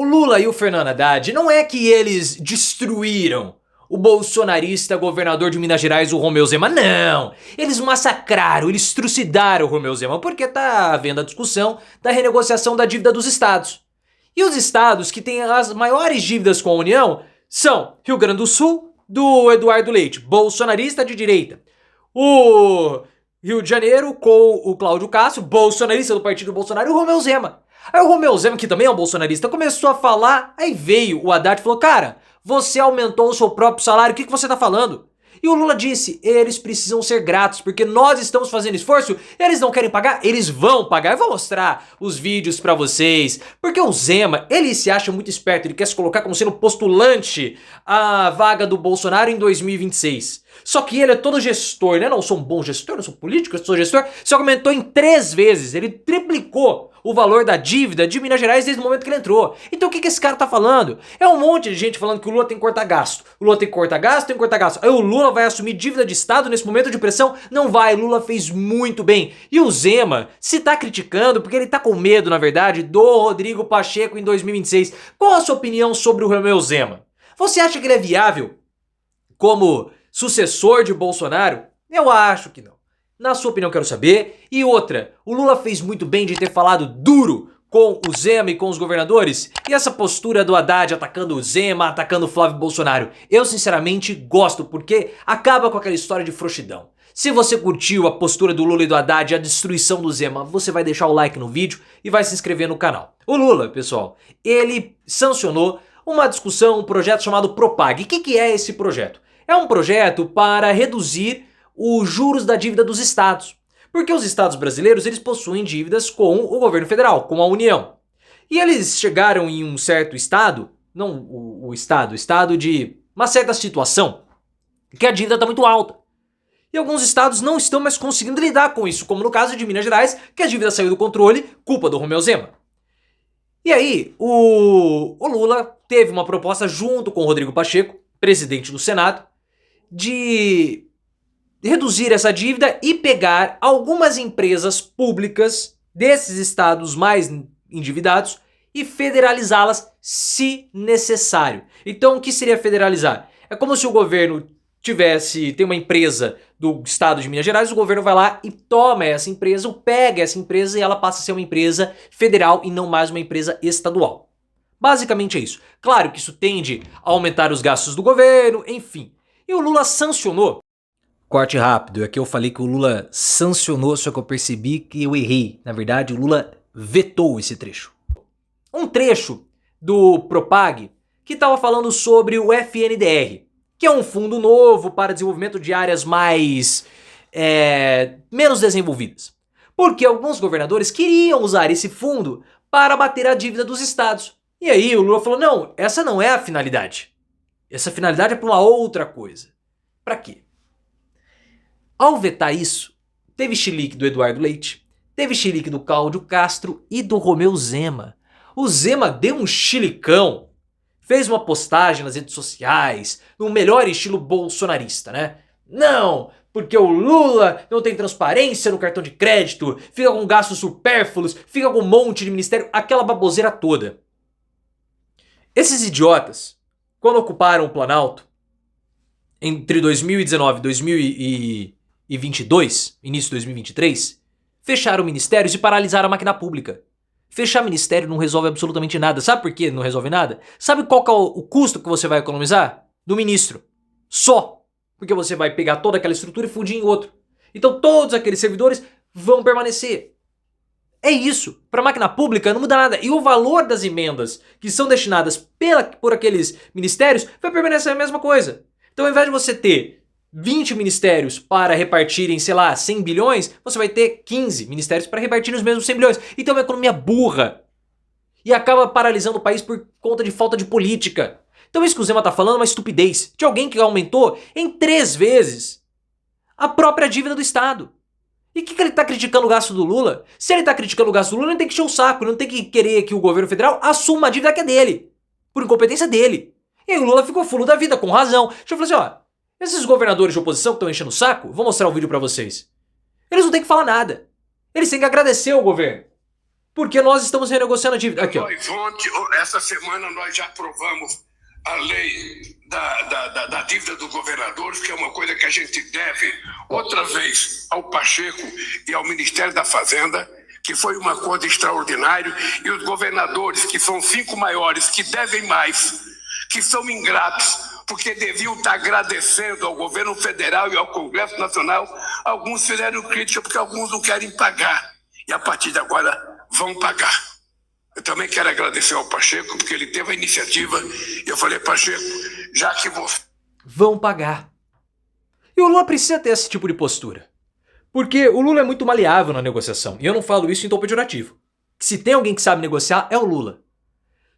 O Lula e o Fernando Haddad não é que eles destruíram o bolsonarista governador de Minas Gerais, o Romeu Zema, não! Eles massacraram, eles trucidaram o Romeu Zema, porque tá havendo a discussão da renegociação da dívida dos estados. E os estados que têm as maiores dívidas com a União são Rio Grande do Sul, do Eduardo Leite, bolsonarista de direita. O Rio de Janeiro com o Cláudio Castro, bolsonarista do partido Bolsonaro, e o Romeu Zema. Aí o Romeu Zema, que também é um bolsonarista, começou a falar, aí veio o Haddad e falou, cara, você aumentou o seu próprio salário, o que você tá falando? E o Lula disse, eles precisam ser gratos, porque nós estamos fazendo esforço, eles não querem pagar, eles vão pagar. Eu vou mostrar os vídeos pra vocês, porque o Zema, ele se acha muito esperto, ele quer se colocar como sendo postulante à vaga do Bolsonaro em 2026. Só que ele é todo gestor, né? Não sou um bom gestor, não sou político, eu sou gestor. Só aumentou em 3 vezes, ele triplicou o valor da dívida de Minas Gerais desde o momento que ele entrou. Então o que esse cara tá falando? É um monte de gente falando que o Lula tem que cortar gasto. O Lula tem que cortar gasto, tem que cortar gasto. Aí o Lula vai assumir dívida de Estado nesse momento de pressão? Não vai, Lula fez muito bem. E o Zema se tá criticando porque ele tá com medo, na verdade, do Rodrigo Pacheco em 2026. Qual a sua opinião sobre o Romeu Zema? Você acha que ele é viável como sucessor de Bolsonaro? Eu acho que não. Na sua opinião, quero saber. E outra, o Lula fez muito bem de ter falado duro com o Zema e com os governadores? E essa postura do Haddad atacando o Zema, atacando o Flávio Bolsonaro? Eu sinceramente gosto, porque acaba com aquela história de frouxidão. Se você curtiu a postura do Lula e do Haddad e a destruição do Zema, você vai deixar o like no vídeo e vai se inscrever no canal. O Lula, pessoal, ele sancionou uma discussão, um projeto chamado Propag. O que é esse projeto? É um projeto para reduzir os juros da dívida dos estados. Porque os estados brasileiros, eles possuem dívidas com o governo federal, com a União. E eles chegaram em um certo estado, não o estado de uma certa situação, que a dívida está muito alta. E alguns estados não estão mais conseguindo lidar com isso, como no caso de Minas Gerais, que a dívida saiu do controle, culpa do Romeu Zema. E aí, o Lula teve uma proposta junto com o Rodrigo Pacheco, presidente do Senado, de reduzir essa dívida e pegar algumas empresas públicas desses estados mais endividados e federalizá-las se necessário. Então o que seria federalizar? É como se o governo tem uma empresa do estado de Minas Gerais, o governo vai lá e toma essa empresa, ou pega essa empresa e ela passa a ser uma empresa federal e não mais uma empresa estadual. Basicamente é isso. Claro que isso tende a aumentar os gastos do governo, enfim. E o Lula sancionou. Corte rápido, é que eu falei que o Lula sancionou, só que eu percebi que eu errei. Na verdade, o Lula vetou esse trecho. Um trecho do Propag que estava falando sobre o FNDR, que é um fundo novo para desenvolvimento de áreas menos desenvolvidas. Porque alguns governadores queriam usar esse fundo para bater a dívida dos estados. E aí o Lula falou, não, essa não é a finalidade. Essa finalidade é para uma outra coisa. Para quê? Ao vetar isso, teve chilique do Eduardo Leite, teve chilique do Cláudio Castro e do Romeu Zema. O Zema deu um chilicão, fez uma postagem nas redes sociais, no melhor estilo bolsonarista, né? Não, porque o Lula não tem transparência no cartão de crédito, fica com gastos supérfluos, fica com um monte de ministério, aquela baboseira toda. Esses idiotas, quando ocuparam o Planalto, entre 2019 e 2022, início de 2023, fecharam ministérios e paralisaram a máquina pública. Fechar ministério não resolve absolutamente nada. Sabe por que não resolve nada? Sabe qual que é o custo que você vai economizar? Do ministro. Só. Porque você vai pegar toda aquela estrutura e fundir em outro. Então todos aqueles servidores vão permanecer. É isso. Para a máquina pública não muda nada. E o valor das emendas que são destinadas por aqueles ministérios vai permanecer a mesma coisa. Então ao invés de você ter 20 ministérios para repartirem, sei lá, 100 bilhões, você vai ter 15 ministérios para repartir os mesmos 100 bilhões. Então é uma economia burra. E acaba paralisando o país por conta de falta de política. Então isso que o Zema tá falando é uma estupidez de alguém que aumentou em 3 vezes a própria dívida do Estado. E o que ele tá criticando o gasto do Lula? Se ele tá criticando o gasto do Lula, ele tem que encher o saco, ele não tem que querer que o governo federal assuma a dívida que é dele, por incompetência dele. E aí o Lula ficou fulo da vida, com razão. Deixa eu falar assim, ó, esses governadores de oposição que estão enchendo o saco, vou mostrar um vídeo pra vocês. Eles não têm que falar nada. Eles têm que agradecer ao governo. Porque nós estamos renegociando a dívida. Aqui, ó. Essa semana nós já aprovamos a lei da dívida dos governadores, que é uma coisa que a gente deve outra vez ao Pacheco e ao Ministério da Fazenda, que foi uma coisa extraordinária, e os governadores, que são 5 maiores, que devem mais, que são ingratos, porque deviam estar agradecendo ao governo federal e ao Congresso Nacional. Alguns fizeram crítica porque alguns não querem pagar, e a partir de agora vão pagar. Eu também quero agradecer ao Pacheco, porque ele teve a iniciativa, e eu falei: Pacheco, já que você... Vão pagar. E o Lula precisa ter esse tipo de postura. Porque o Lula é muito maleável na negociação, e eu não falo isso em tom pejorativo. Se tem alguém que sabe negociar, é o Lula.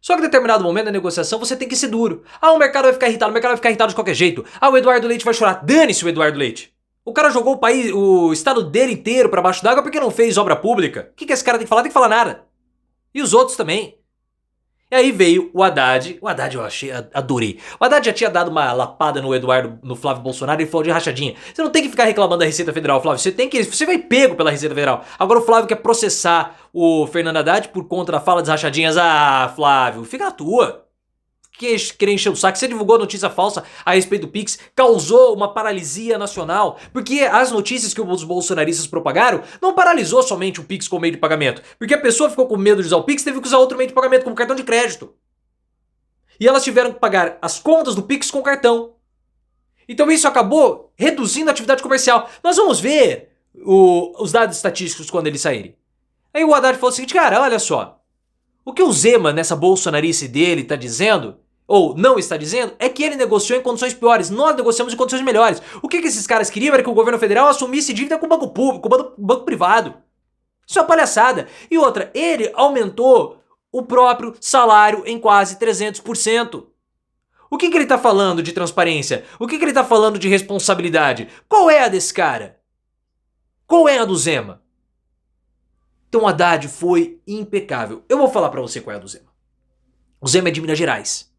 Só que em determinado momento da negociação você tem que ser duro. Ah, o mercado vai ficar irritado, o mercado vai ficar irritado de qualquer jeito. Ah, o Eduardo Leite vai chorar. Dane-se o Eduardo Leite. O cara jogou o estado dele inteiro pra baixo d'água porque não fez obra pública. O que esse cara tem que falar? Tem que falar nada. E os outros também. E aí veio o Haddad. O Haddad eu adorei. O Haddad já tinha dado uma lapada no Flávio Bolsonaro e falou de rachadinha. Você não tem que ficar reclamando da Receita Federal, Flávio. Você vai pego pela Receita Federal. Agora o Flávio quer processar o Fernando Haddad por conta da fala das rachadinhas. Ah, Flávio, fica na tua. Querer encher o saco. Você divulgou notícia falsa a respeito do Pix, causou uma paralisia nacional, porque as notícias que os bolsonaristas propagaram não paralisou somente o Pix como meio de pagamento, porque a pessoa ficou com medo de usar o Pix, teve que usar outro meio de pagamento, como cartão de crédito. E elas tiveram que pagar as contas do Pix com cartão. Então isso acabou reduzindo a atividade comercial. Nós vamos ver os dados estatísticos quando eles saírem. Aí o Haddad falou o seguinte: cara, olha só, o que o Zema nessa bolsonarice dele tá dizendo, ou não está dizendo, é que ele negociou em condições piores. Nós negociamos em condições melhores. O que esses caras queriam era que o governo federal assumisse dívida com o banco público, com o banco privado. Isso é uma palhaçada. E outra, ele aumentou o próprio salário em quase 300%. O que ele tá falando de transparência? O que ele tá falando de responsabilidade? Qual é a desse cara? Qual é a do Zema? Então o Haddad foi impecável. Eu vou falar pra você qual é a do Zema. O Zema é de Minas Gerais.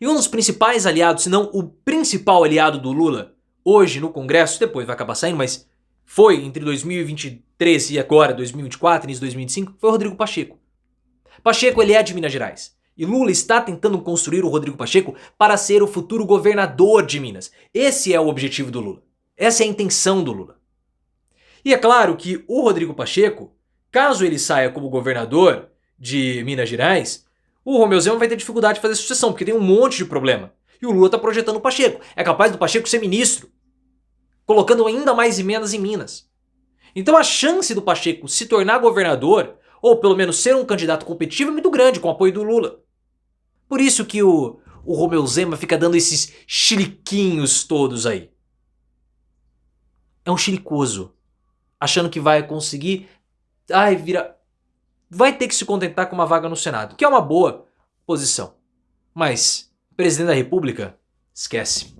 E um dos principais aliados, se não o principal aliado do Lula, hoje no Congresso, depois vai acabar saindo, mas foi entre 2023 e agora 2024, início de 2025, foi o Rodrigo Pacheco. Pacheco, ele é de Minas Gerais. E Lula está tentando construir o Rodrigo Pacheco para ser o futuro governador de Minas. Esse é o objetivo do Lula. Essa é a intenção do Lula. E é claro que o Rodrigo Pacheco, caso ele saia como governador de Minas Gerais, o Romeu Zema vai ter dificuldade de fazer sucessão, porque tem um monte de problema. E o Lula está projetando o Pacheco. É capaz do Pacheco ser ministro, colocando ainda mais emendas em Minas. Então a chance do Pacheco se tornar governador, ou pelo menos ser um candidato competitivo, é muito grande com o apoio do Lula. Por isso que o Romeu Zema fica dando esses chiliquinhos todos aí. É um chilicoso, achando que vai conseguir... vai ter que se contentar com uma vaga no Senado, que é uma boa posição. Mas, presidente da República, esquece.